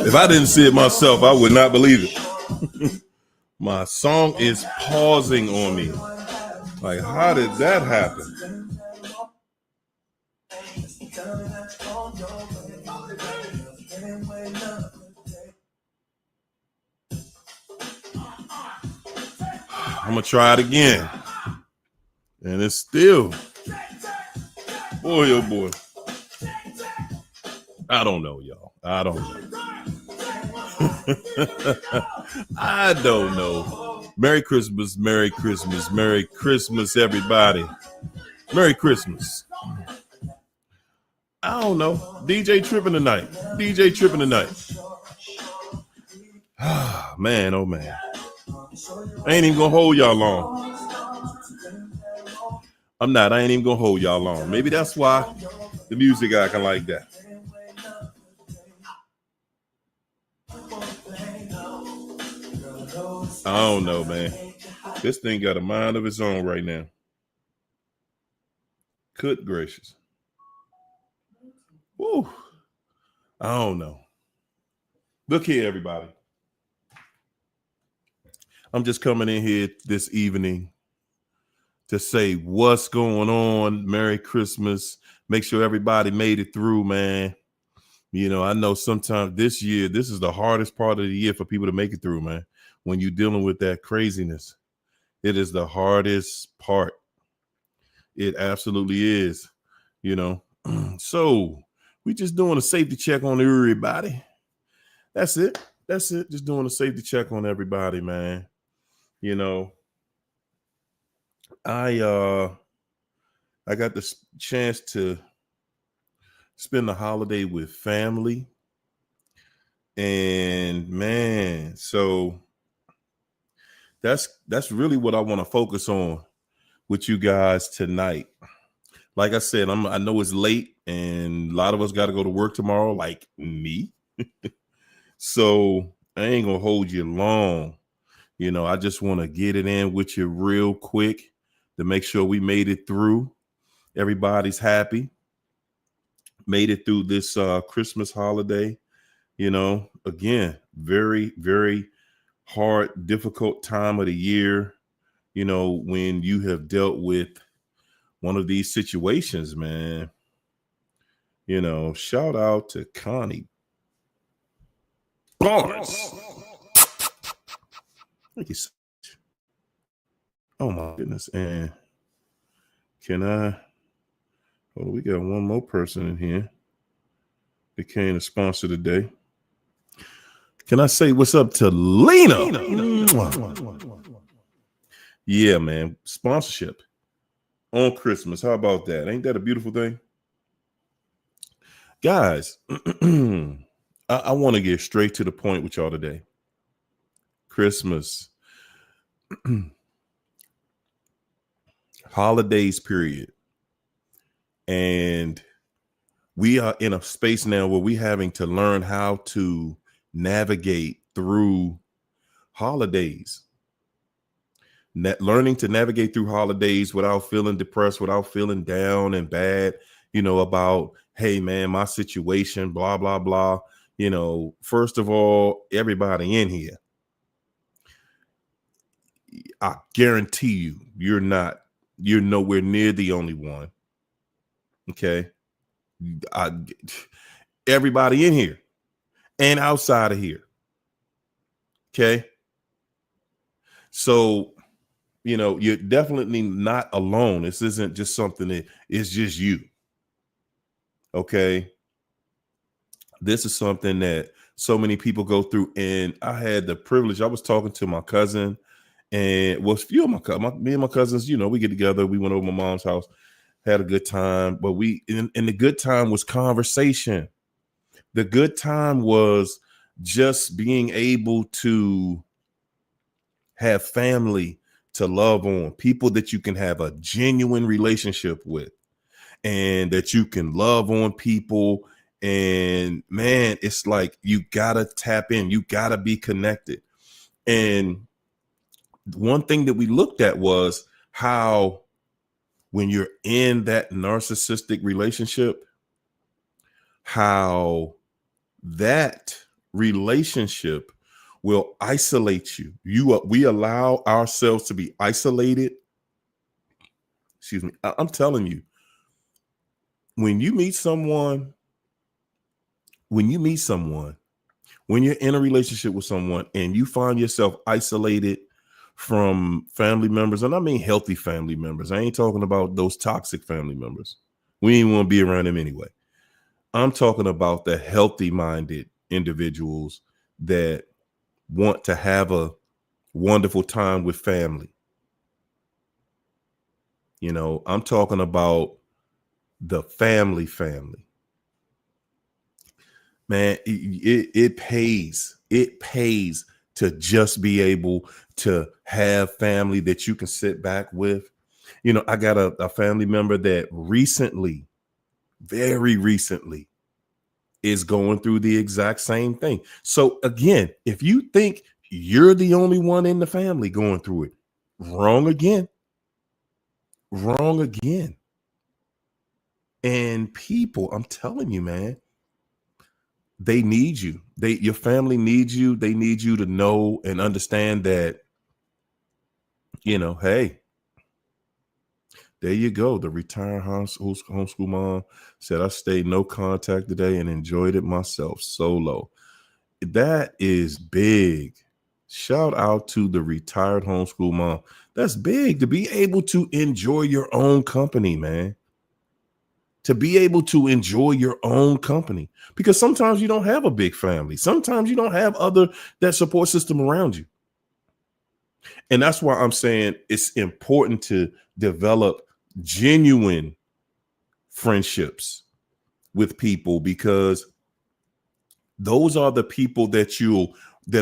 If I didn't see it myself, I would not believe it. My song is pausing on me. Like, how did that happen? I'm gonna try it again. And it's still, boy, oh boy. I don't know, y'all. I don't know. I don't know. Merry Christmas, Merry Christmas, Merry Christmas, everybody. Merry Christmas. I don't know. DJ tripping tonight. DJ tripping tonight. Man, oh man. I ain't even gonna hold y'all long. I'm not. I ain't even gonna hold y'all long. Maybe that's why the music acting like that. I don't know, man. This thing got a mind of its own right now. Good gracious. Woo. I don't know. Look here, everybody. I'm just coming in here this evening to say what's going on. Merry Christmas. Make sure everybody made it through, man. You know, I know sometimes this year, this is the hardest part of the year for people to make it through, man. When you're dealing with that craziness, it is the hardest part. It absolutely is, you know. So we just doing a safety check on everybody. That's it. That's it. Just doing a safety check on everybody, man. You know, I got the chance to spend the holiday with family. And man, so that's really what I want to focus on with you guys tonight. Like I said, I know it's late and a lot of us got to go to work tomorrow, like me. So I ain't gonna hold you long. You know, I just want to get it in with you real quick to make sure we made it through. Everybody's happy. Made it through this Christmas holiday. You know, again, very, very hard, difficult time of the year. You know, when you have dealt with one of these situations, man. You know, shout out to Connie Barnes. Thank you so much. Oh my goodness. And can I, oh, we got one more person in here that came to sponsor today. Can I say what's up to Lena? Yeah, man. Sponsorship on Christmas. How about that? Ain't that a beautiful thing? Guys, I want to get straight to the point with y'all today. Christmas. Holidays, period. And we are in a space now where we're having to learn how to navigate through holidays. Learning to navigate through holidays without feeling depressed, without feeling down and bad, you know, about, hey, man, my situation, blah, blah, blah. You know, first of all, everybody in here, I guarantee you, you're nowhere near the only one. Okay. Everybody in here and outside of here. Okay. So, you know, you're definitely not alone. This isn't just something that is just you. Okay. This is something that so many people go through. And I had the privilege, I was talking to my cousin and a few of me and my cousins, you know, we get together. We went over my mom's house, had a good time, but and the good time was conversation. The good time was just being able to have family to love on, people that you can have a genuine relationship with and that you can love on people. And man, it's like you gotta tap in, you gotta be connected. And one thing that we looked at was how when you're in that narcissistic relationship, how that relationship will isolate you. We allow ourselves to be isolated. Excuse me. I'm telling you, when you meet someone, when you're in a relationship with someone and you find yourself isolated from family members, and I mean healthy family members. I ain't talking about those toxic family members. We ain't want to be around them anyway. I'm talking about the healthy minded individuals that want to have a wonderful time with family. You know, I'm talking about the family. Man, it pays. It pays to just be able to have family that you can sit back with. You know, I got a family member that very recently, is going through the exact same thing. So again, if you think you're the only one in the family going through it, wrong again. And people, I'm telling you, man, they need you. Your family needs you. They need you to know and understand that, you know, hey, there you go. The retired homeschool mom said, I stayed no contact today and enjoyed it myself solo. That is big. Shout out to the retired homeschool mom. That's big to be able to enjoy your own company, man. To be able to enjoy your own company, because sometimes you don't have a big family. Sometimes you don't have that support system around you. And that's why I'm saying it's important to develop genuine friendships with people, because those are the people that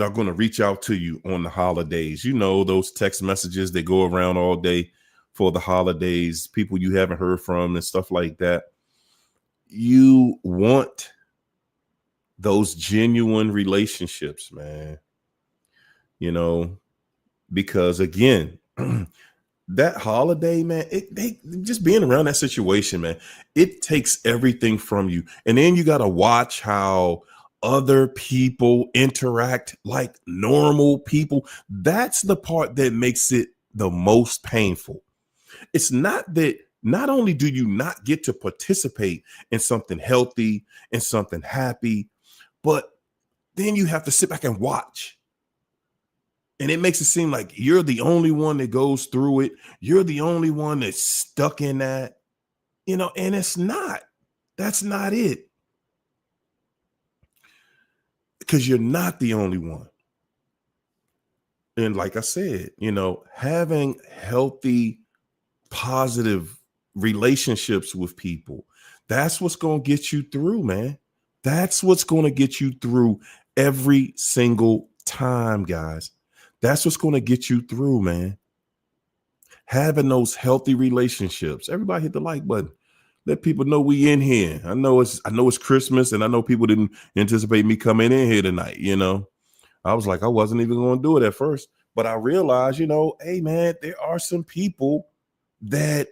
are going to reach out to you on the holidays. You know, those text messages that go around all day for the holidays, people you haven't heard from and stuff like that. You want those genuine relationships, man. You know, because again, that holiday, man, they just being around that situation, man, it takes everything from you. And then you got to watch how other people interact like normal people. That's the part that makes it the most painful. It's not that not only do you not get to participate in something healthy and something happy, but then you have to sit back and watch. And it makes it seem like you're the only one that goes through it. You're the only one that's stuck in that, you know, and it's not. That's not it. Because you're not the only one. And like I said, you know, having healthy, positive relationships with people, that's what's going to get you through, man. That's what's going to get you through every single time, guys. That's what's going to get you through, man. Having those healthy relationships. Everybody hit the like button. Let people know we in here. I know it's Christmas, and I know people didn't anticipate me coming in here tonight. You know, I was like, I wasn't even going to do it at first, but I realized, you know, hey man, there are some people that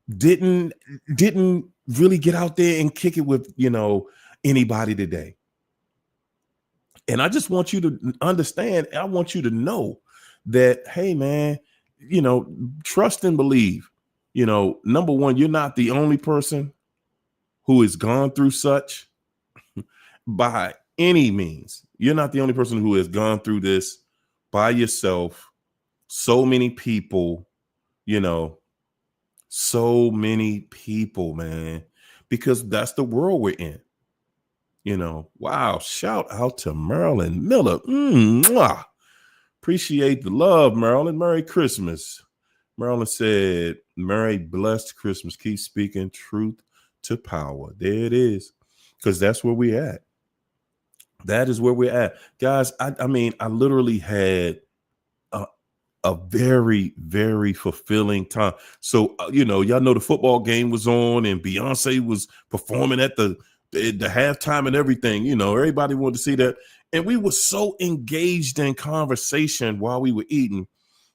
didn't really get out there and kick it with, you know, anybody today. And I just want you to understand. I want you to know that, hey man, you know, trust and believe. You know, number one, you're not the only person who has gone through such by any means. You're not the only person who has gone through this by yourself. So many people, you know, so many people, man, because that's the world we're in. You know, wow. Shout out to Marilyn Miller. Mwah. Appreciate the love, Marilyn. Merry Christmas. Marilyn said, Merry blessed Christmas. Keep speaking truth to power. There it is. Because that's where we're at. That is where we're at. Guys, I mean, I literally had a very, very fulfilling time. So, you know, y'all know the football game was on and Beyonce was performing at the halftime and everything. You know, everybody wanted to see that. And we were so engaged in conversation while we were eating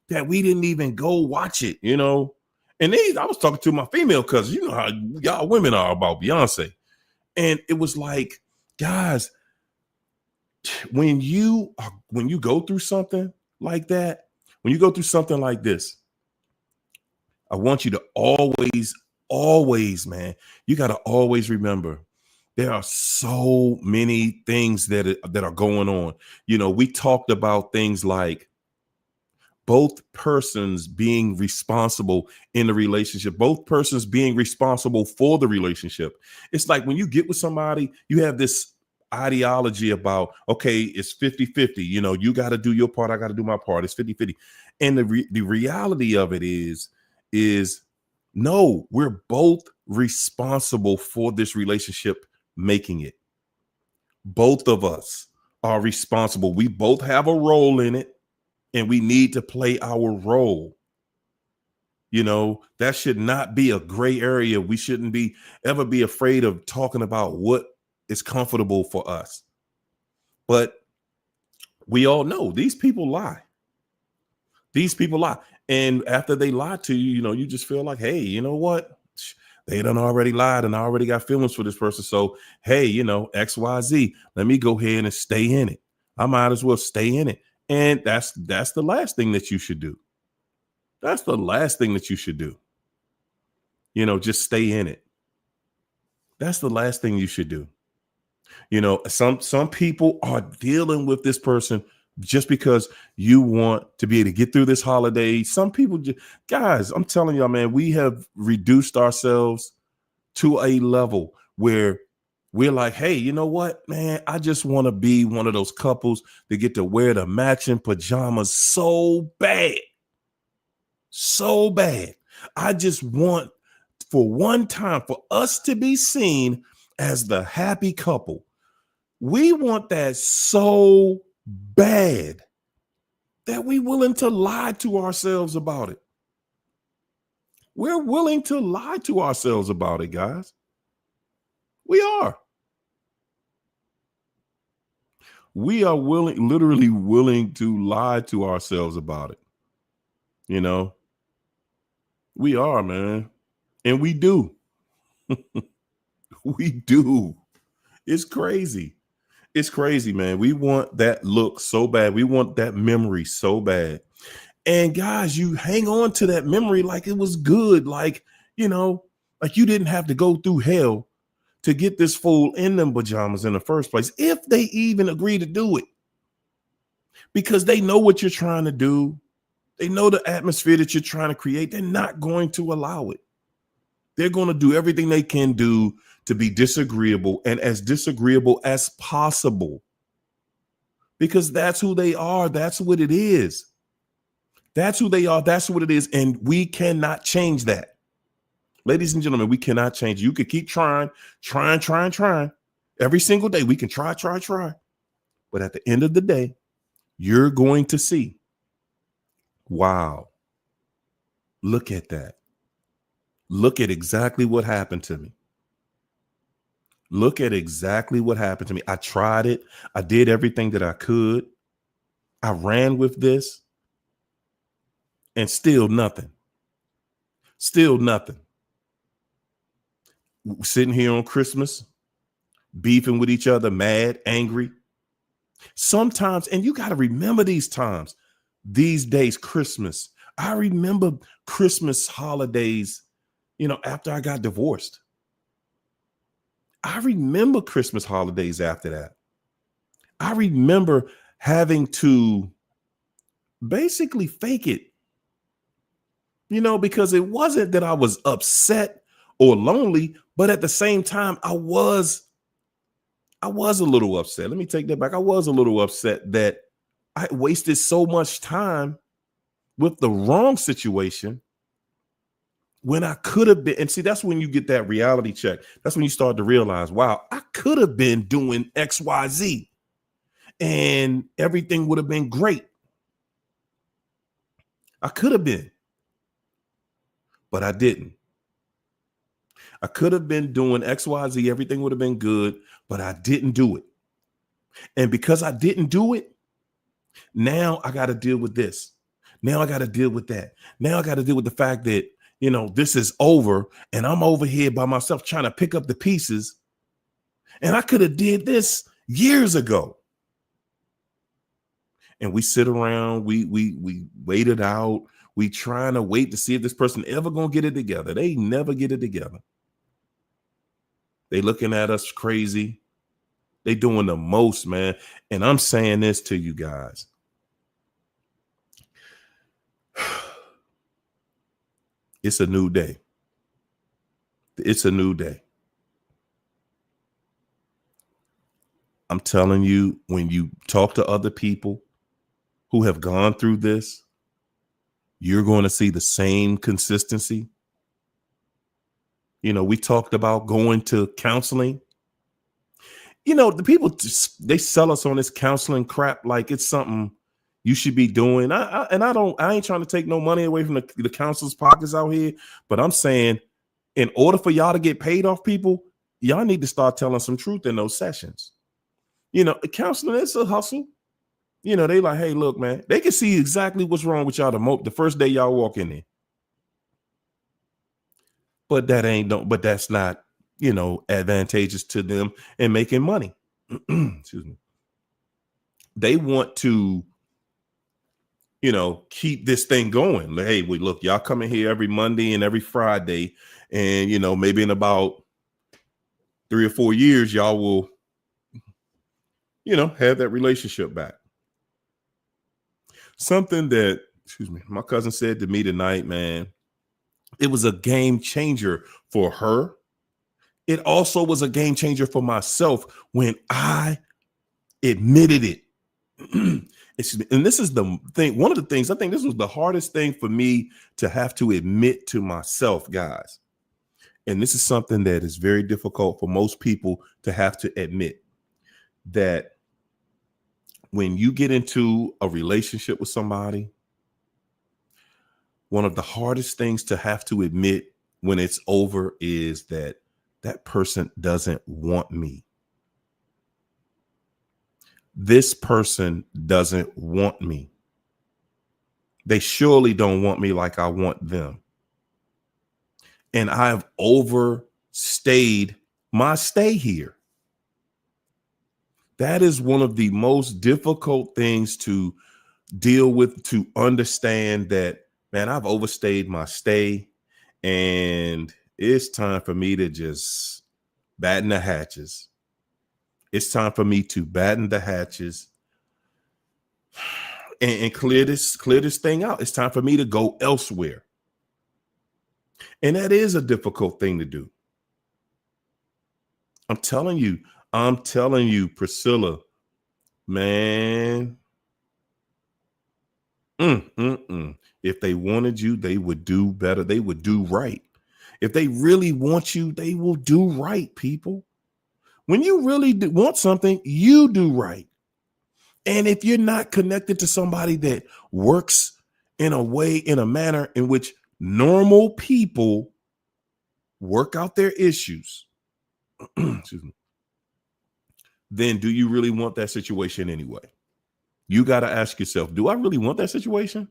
that we didn't even go watch it, you know. And I was talking to my female cousin. You know how y'all women are about Beyonce. And it was like, Guys, when you go through something like that, when you go through something like this, I want you to always, man, you got to always remember there are so many things that are going on. We talked about things like both persons being responsible in the relationship, both persons being responsible for the relationship. It's like when you get with somebody, you have this ideology about, okay, it's 50-50. You got to do your part, I got to do my part. It's 50-50. And the reality of it is no, we're both responsible for this relationship making it. Both of us are responsible. We both have a role in it, and we need to play our role. That should not be a gray area. We shouldn't ever be afraid of talking about what is comfortable for us. But we all know these people lie. These people lie. And after they lie to you, you just feel like, hey, you know what? They done already lied and I already got feelings for this person. So, hey, XYZ, let me go ahead and stay in it. I might as well stay in it. And that's the last thing that you should do. That's the last thing that you should do. Just stay in it. That's the last thing you should do. Some people are dealing with this person just because you want to be able to get through this holiday. Some people guys, I'm telling y'all, man, we have reduced ourselves to a level where we're like, hey, you know what, man, I just want to be one of those couples that get to wear the matching pajamas so bad. So bad. I just want for one time for us to be seen as the happy couple. We want that so bad that we're willing to lie to ourselves about it. We're willing to lie to ourselves about it, guys. We are. We are literally willing to lie to ourselves about it. We are, man. And we do. We do. It's crazy. It's crazy, man. We want that look so bad. We want that memory so bad. And guys, you hang on to that memory like it was good. Like you didn't have to go through hell to get this fool in them pajamas in the first place, if they even agree to do it. Because they know what you're trying to do. They know the atmosphere that you're trying to create. They're not going to allow it. They're going to do everything they can do to be disagreeable and as disagreeable as possible. Because that's who they are. That's what it is. That's who they are. That's what it is. And we cannot change that. Ladies and gentlemen, we cannot change. You could keep trying. Every single day, we can try. But at the end of the day, you're going to see, wow, look at that. Look at exactly what happened to me. Look at exactly what happened to me. I tried it. I did everything that I could. I ran with this. And still nothing. Still nothing. Sitting here on Christmas, beefing with each other, mad, angry. Sometimes, and you got to remember these times, these days, Christmas. I remember Christmas holidays, after I got divorced. I remember Christmas holidays after that. I remember having to basically fake it, because it wasn't that I was upset or lonely, but at the same time, I was a little upset. Let me take that back. I was a little upset that I wasted so much time with the wrong situation when I could have been. And see, that's when you get that reality check. That's when you start to realize, wow, I could have been doing XYZ and everything would have been great. I could have been, but I didn't. I could have been doing XYZ. Everything would have been good, but I didn't do it. And because I didn't do it, now I got to deal with this. Now I got to deal with that. Now I got to deal with the fact that, this is over and I'm over here by myself trying to pick up the pieces. And I could have did this years ago. And we sit around, we wait it out. We trying to wait to see if this person ever gonna get it together. They never get it together. They looking at us crazy. They doing the most, man. And I'm saying this to you guys. It's a new day. It's a new day. I'm telling you, when you talk to other people who have gone through this, you're going to see the same consistency. You know, we talked about going to counseling. You know, the people just, they sell us on this counseling crap like it's something you should be doing. I ain't trying to take no money away from the counselors' pockets out here, but I'm saying, in order for y'all to get paid off people, y'all need to start telling some truth in those sessions. You know, counseling is a hustle. You know, they like, hey, look, man, they can see exactly what's wrong with y'all the first day y'all walk in there. But that's not, you know, advantageous to them in making money. Excuse me. They want to, you know, keep this thing going. Like, hey, look, y'all coming here every Monday and every Friday. And, you know, maybe in about 3 or 4 years, y'all will, you know, have that relationship back. Something that, excuse me, my cousin said to me tonight, man, it was a game changer for her. It also was a game changer for myself when I admitted it. And this is the thing. One of the things, I think this was the hardest thing for me to have to admit to myself, guys. And this is something that is very difficult for most people to have to admit, that when you get into a relationship with somebody, one of the hardest things to have to admit when it's over is that that person doesn't want me. This person doesn't want me. They surely don't want me like I want them. And I've overstayed my stay here. That is one of the most difficult things to deal with, to understand that, man, I've overstayed my stay and it's time for me to just batten the hatches. It's time for me to batten the hatches and clear this thing out. It's time for me to go elsewhere. And that is a difficult thing to do. I'm telling you, Priscilla, man. If they wanted you, they would do better. They would do right. If they really want you, they will do right, people. When you really want something, you do right. And if you're not connected to somebody that works in a manner in which normal people work out their issues, excuse me, then do you really want that situation anyway? You got to ask yourself, do I really want that situation?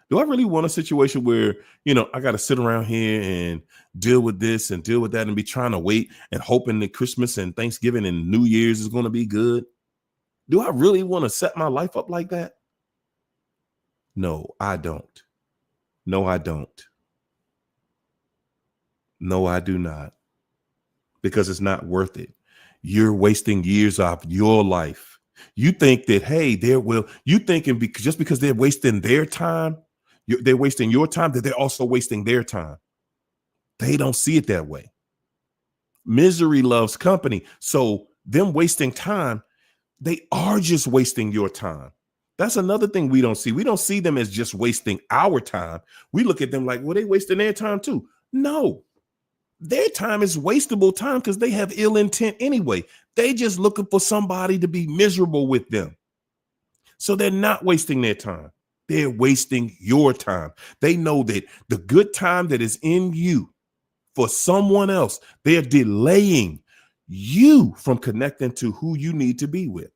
Do I really want a situation where, you know, I got to sit around here and deal with this and deal with that and be trying to wait and hoping that Christmas and Thanksgiving and New Year's is going to be good? Do I really want to set my life up like that? No, I don't. No, I don't. No, I do not. Because it's not worth it. You're wasting years of your life. You think that, hey, you thinking just because they're wasting their time, they're wasting your time, that they're also wasting their time. They don't see it that way. Misery loves company. So them wasting time, they are just wasting your time. That's another thing we don't see. We don't see them as just wasting our time. We look at them like, well, they wasting their time too. No, their time is wastable time because they have ill intent anyway. They just looking for somebody to be miserable with them. So they're not wasting their time. They're wasting your time. They know that the good time that is in you for someone else, they're delaying you from connecting to who you need to be with,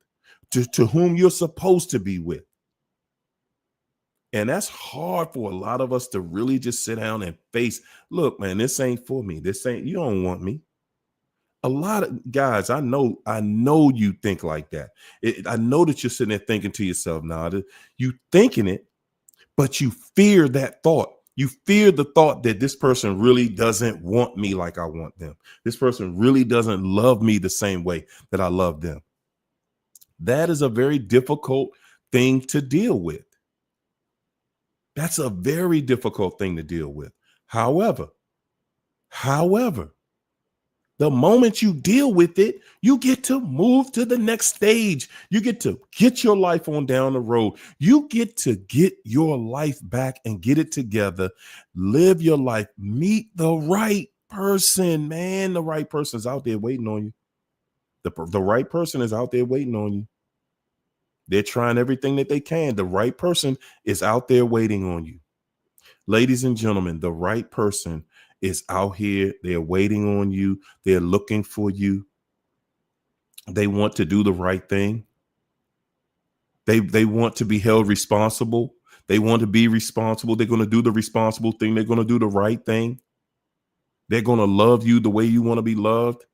to whom you're supposed to be with. And that's hard for a lot of us to really just sit down and face, look, man, this ain't for me. You don't want me. A lot of guys, I know you think like that. I know that you're sitting there thinking to yourself, now you thinking it, but you fear that thought. You fear the thought that this person really doesn't want me like I want them. This person really doesn't love me the same way that I love them. That is a very difficult thing to deal with. That's a very difficult thing to deal with. However, the moment you deal with it, you get to move to the next stage. You get to get your life on down the road. You get to get your life back and get it together. Live your life. Meet the right person, man. The right person is out there waiting on you. The right person is out there waiting on you. They're trying everything that they can. The right person is out there waiting on you. Ladies and gentlemen, the right person is out here. They're waiting on you. They're looking for you. They want to do the right thing. They want to be held responsible. They want to be responsible. They're going to do the responsible thing. They're going to do the right thing. They're going to love you the way you want to be loved.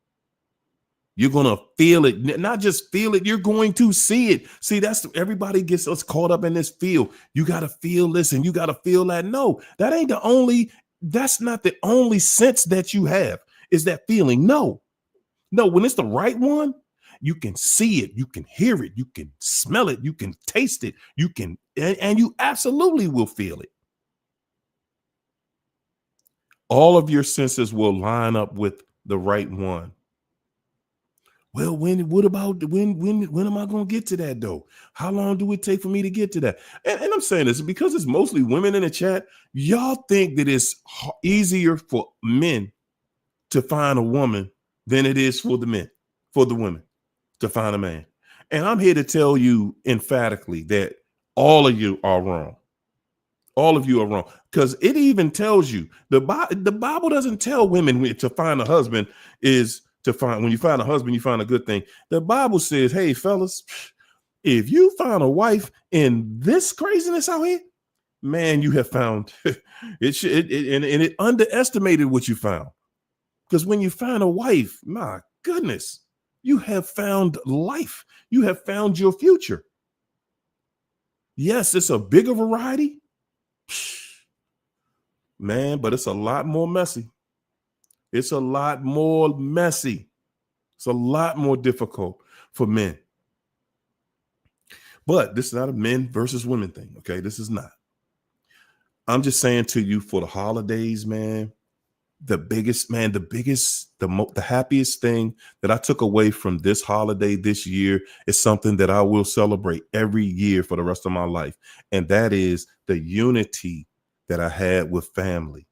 You're going to feel it, not just feel it. You're going to see it. See, that's everybody gets us caught up in this feel. You got to feel this and you got to feel that. No, that's not the only sense that you have is that feeling. No, when it's the right one, you can see it. You can hear it. You can smell it. You can taste it. You can, and you absolutely will feel it. All of your senses will line up with the right one. Well, when am I going to get to that though? How long do it take for me to get to that? And I'm saying this because it's mostly women in the chat. Y'all think that it's easier for men to find a woman than it is for the women to find a man. And I'm here to tell you emphatically that all of you are wrong. All of you are wrong because it even tells you the Bible doesn't tell women to find a husband is to find when you find a husband, you find a good thing. The Bible says, hey, fellas, if you find a wife in this craziness out here, man, you have found it. It underestimated what you found. Because when you find a wife, my goodness, you have found life. You have found your future. Yes, it's a bigger variety, man, but it's a lot more messy. It's a lot more messy. It's a lot more difficult for men. But this is not a men versus women thing, okay? This is not. I'm just saying to you for the holidays, man, the happiest thing that I took away from this holiday this year is something that I will celebrate every year for the rest of my life. And that is the unity that I had with family.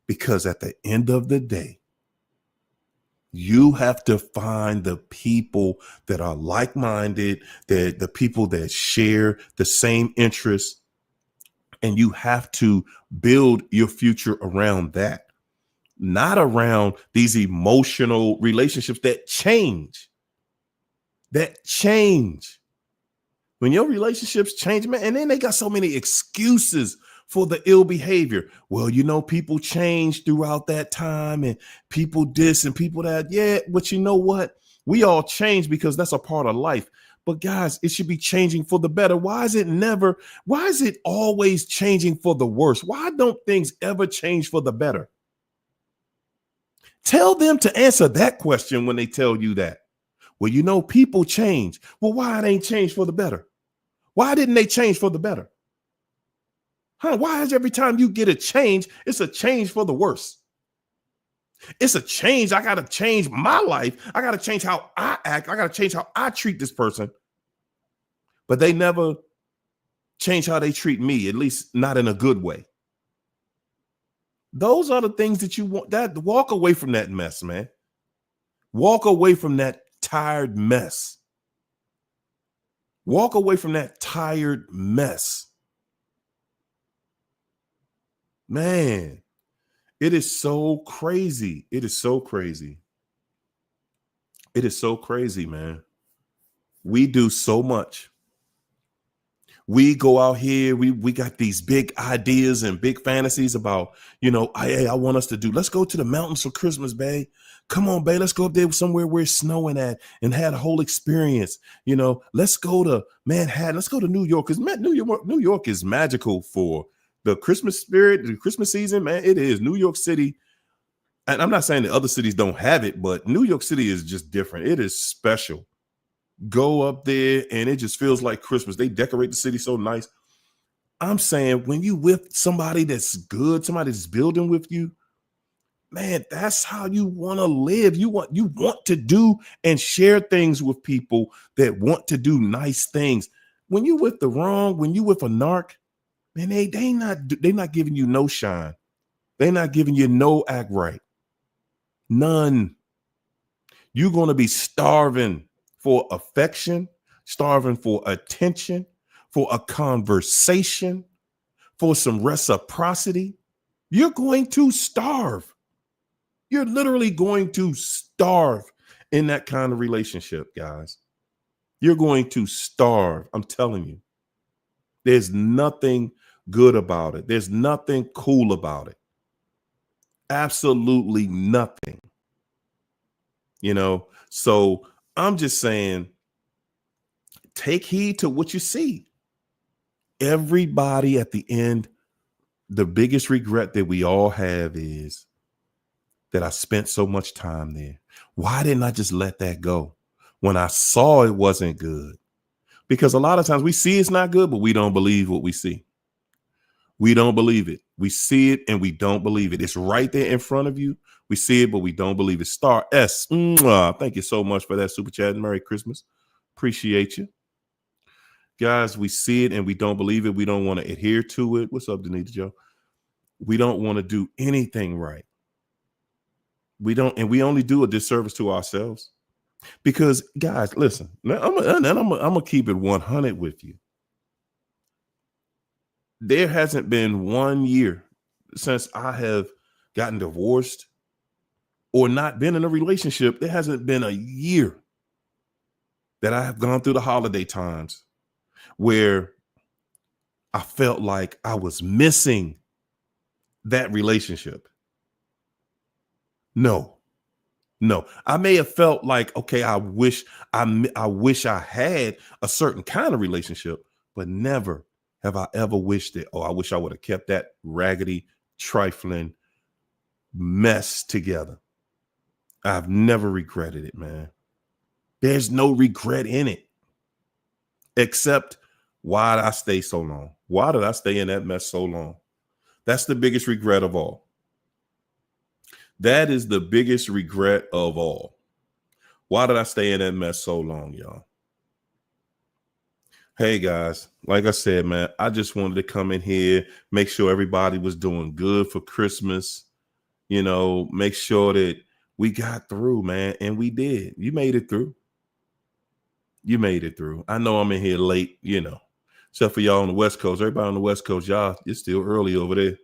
Because at the end of the day, you have to find the people that are like-minded, the people that share the same interests, and you have to build your future around that, not around these emotional relationships that change. When your relationships change, man, and then they got so many excuses for the ill behavior. Well, people change throughout that time and people this and people that. Yeah, but you know what? We all change because that's a part of life. But guys, it should be changing for the better. Why is it always changing for the worse? Why don't things ever change for the better? Tell them to answer that question when they tell you that. Well, people change. Well, why it ain't changed for the better? Why didn't they change for the better? Why is every time you get a change, it's a change for the worse? It's a change. I got to change my life. I got to change how I act. I got to change how I treat this person. But they never change how they treat me, at least not in a good way. Those are the things that you want. That walk away from that mess, man. Walk away from that tired mess. Walk away from that tired mess. Man, it is so crazy. It is so crazy. It is so crazy, man. We do so much. We go out here, we got these big ideas and big fantasies about, I want us to do, let's go to the mountains for Christmas, babe. Come on, babe, let's go up there somewhere where it's snowing at and had a whole experience. Let's go to Manhattan, let's go to New York, because New York is magical for the Christmas spirit, the Christmas season, man. It is. New York City, and I'm not saying that other cities don't have it, but New York City is just different. It is special. Go up there and it just feels like Christmas. They decorate the city so nice. I'm saying when you with somebody that's good, somebody that's building with you, man, that's how you want to live. You want to do and share things with people that want to do nice things. When you with a narc, man, they not giving you no shine. They're not giving you no act right. None. You're going to be starving for affection, starving for attention, for a conversation, for some reciprocity. You're going to starve. You're literally going to starve in that kind of relationship, guys. You're going to starve. I'm telling you. There's nothing good about it. There's nothing cool about it. Absolutely nothing. So I'm just saying, take heed to what you see. Everybody at the end, the biggest regret that we all have is that I spent so much time there. Why didn't I just let that go when I saw it wasn't good? Because a lot of times we see it's not good, but we don't believe what we see. We don't believe it. We see it and we don't believe it. It's right there in front of you. We see it, but we don't believe it. Star S. Thank you so much for that super chat. Merry Christmas. Appreciate you. Guys, we see it and we don't believe it. We don't want to adhere to it. What's up, Denita Joe? We don't want to do anything right. We only do a disservice to ourselves. Because, guys, listen, I'm gonna keep it 100 with you. There hasn't been 1 year since I have gotten divorced or not been in a relationship. There hasn't been a year that I have gone through the holiday times where I felt like I was missing that relationship. No. I may have felt like, okay, I wish I had a certain kind of relationship, but never have I ever wished it. Oh, I wish I would have kept that raggedy, trifling mess together. I've never regretted it, man. There's no regret in it. Except, why did I stay so long? Why did I stay in that mess so long? That's the biggest regret of all. That is the biggest regret of all. Why did I stay in that mess so long, y'all? Hey, guys, like I said, man, I just wanted to come in here, make sure everybody was doing good for Christmas. Make sure that we got through, man. And we did. You made it through. You made it through. I know I'm in here late, except for y'all on the West Coast. Everybody on the West Coast, y'all, it's still early over there.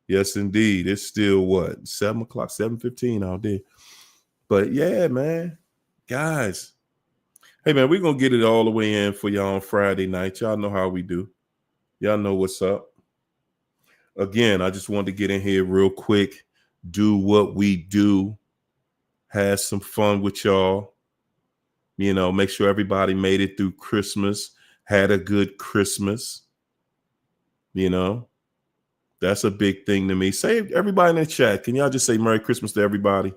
Yes, indeed. It's still 7 o'clock, 7:15 out there. But yeah, man, guys. Hey, man, we're going to get it all the way in for y'all on Friday night. Y'all know how we do. Y'all know what's up. Again, I just wanted to get in here real quick, do what we do, have some fun with y'all. Make sure everybody made it through Christmas, had a good Christmas. That's a big thing to me. Say, everybody in the chat, can y'all just say Merry Christmas to everybody?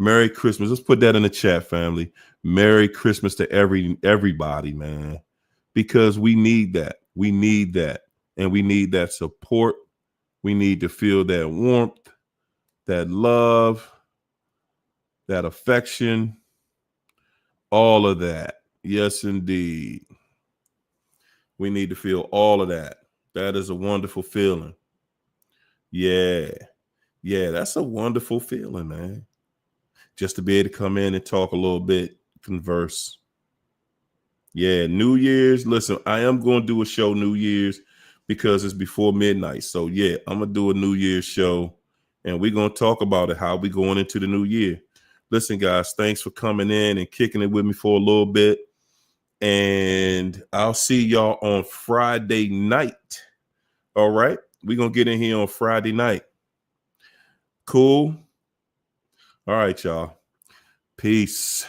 Merry Christmas. Let's put that in the chat, family. Merry Christmas to everybody, man. Because we need that. We need that. And we need that support. We need to feel that warmth, that love, that affection, all of that. Yes, indeed. We need to feel all of that. That is a wonderful feeling. Yeah, that's a wonderful feeling, man. Just to be able to come in and talk a little bit, converse. Yeah, New Year's. Listen, I am going to do a show New Year's because it's before midnight. So, yeah, I'm going to do a New Year's show, and we're going to talk about it, how we going into the new year. Listen, guys, thanks for coming in and kicking it with me for a little bit. And I'll see y'all on Friday night. All right. We're going to get in here on Friday night. Cool. All right, y'all. Peace.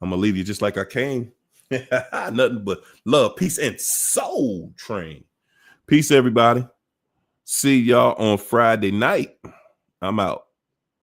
I'm going to leave you just like I came. Nothing but love, peace, and soul train. Peace, everybody. See y'all on Friday night. I'm out.